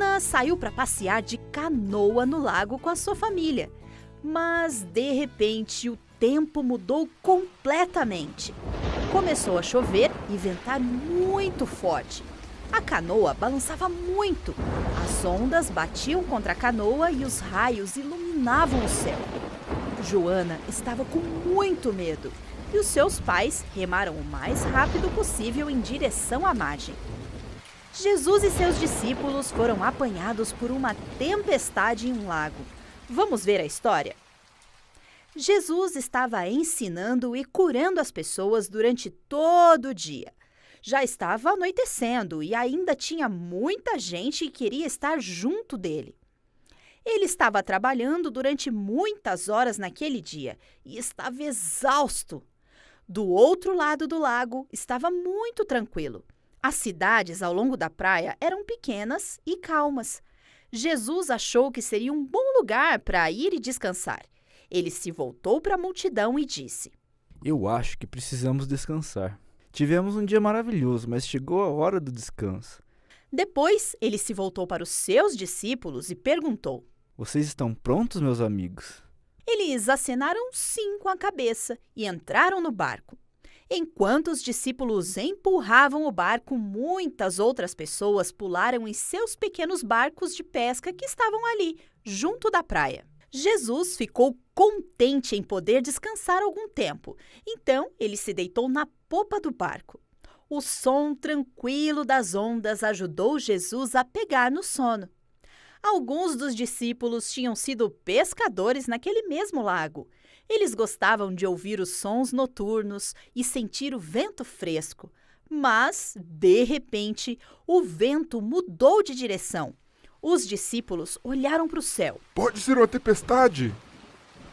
Joana saiu para passear de canoa no lago com a sua família. Mas, de repente, o tempo mudou completamente. Começou a chover e ventar muito forte. A canoa balançava muito. As ondas batiam contra a canoa e os raios iluminavam o céu. Joana estava com muito medo e os seus pais remaram o mais rápido possível em direção à margem. Jesus e seus discípulos foram apanhados por uma tempestade em um lago. Vamos ver a história? Jesus estava ensinando e curando as pessoas durante todo o dia. Já estava anoitecendo e ainda tinha muita gente que queria estar junto dele. Ele estava trabalhando durante muitas horas naquele dia e estava exausto. Do outro lado do lago estava muito tranquilo. As cidades ao longo da praia eram pequenas e calmas. Jesus achou que seria um bom lugar para ir e descansar. Ele se voltou para a multidão e disse: Eu acho que precisamos descansar. Tivemos um dia maravilhoso, mas chegou a hora do descanso. Depois, ele se voltou para os seus discípulos e perguntou: Vocês estão prontos, meus amigos? Eles acenaram sim com a cabeça e entraram no barco. Enquanto os discípulos empurravam o barco, muitas outras pessoas pularam em seus pequenos barcos de pesca que estavam ali, junto da praia. Jesus ficou contente em poder descansar algum tempo, então ele se deitou na popa do barco. O som tranquilo das ondas ajudou Jesus a pegar no sono. Alguns dos discípulos tinham sido pescadores naquele mesmo lago. Eles gostavam de ouvir os sons noturnos e sentir o vento fresco. Mas, de repente, o vento mudou de direção. Os discípulos olharam para o céu. Pode ser uma tempestade.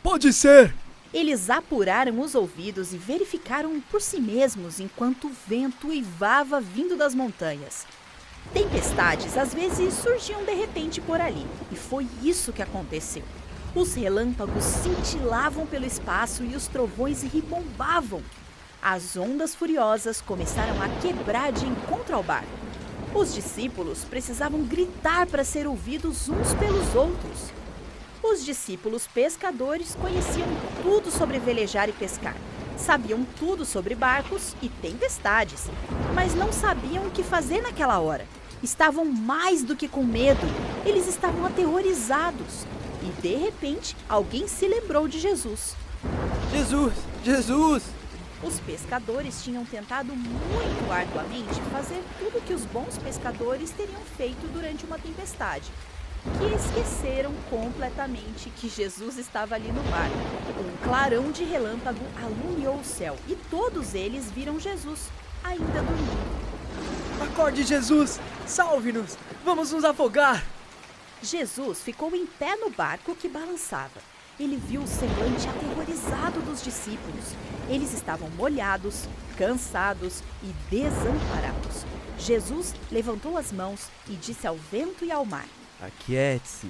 Pode ser! Eles apuraram os ouvidos e verificaram por si mesmos enquanto o vento uivava vindo das montanhas. Tempestades às vezes surgiam de repente por ali, e foi isso que aconteceu. Os relâmpagos cintilavam pelo espaço e os trovões ribombavam. As ondas furiosas começaram a quebrar de encontro ao barco. Os discípulos precisavam gritar para ser ouvidos uns pelos outros. Os discípulos pescadores conheciam tudo sobre velejar e pescar. Sabiam tudo sobre barcos e tempestades, mas não sabiam o que fazer naquela hora. Estavam mais do que com medo, eles estavam aterrorizados. E, de repente, alguém se lembrou de Jesus. Jesus! Jesus! Os pescadores tinham tentado muito arduamente fazer tudo o que os bons pescadores teriam feito durante uma tempestade, que esqueceram completamente que Jesus estava ali no barco. Um clarão de relâmpago alumiou o céu e todos eles viram Jesus, ainda dormindo. Acorde, Jesus! Salve-nos! Vamos nos afogar! Jesus ficou em pé no barco que balançava. Ele viu o semblante aterrorizado dos discípulos. Eles estavam molhados, cansados e desamparados. Jesus levantou as mãos e disse ao vento e ao mar: Aquiete-se,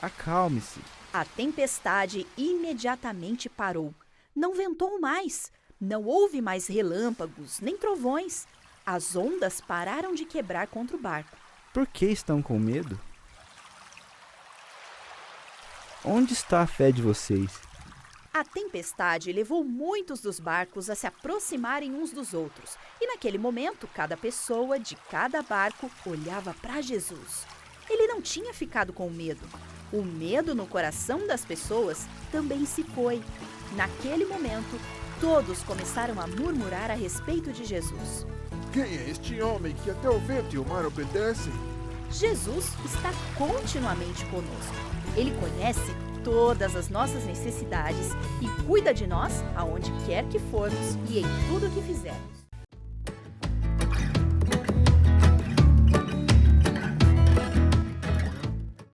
acalme-se. A tempestade imediatamente parou. Não ventou mais. Não houve mais relâmpagos nem trovões. As ondas pararam de quebrar contra o barco. Por que estão com medo? Onde está a fé de vocês? A tempestade levou muitos dos barcos a se aproximarem uns dos outros. E naquele momento, cada pessoa de cada barco olhava para Jesus. Ele não tinha ficado com medo. O medo no coração das pessoas também se foi. Naquele momento, todos começaram a murmurar a respeito de Jesus. Quem é este homem que até o vento e o mar obedecem? Jesus está continuamente conosco. Ele conhece todas as nossas necessidades e cuida de nós aonde quer que formos e em tudo o que fizermos.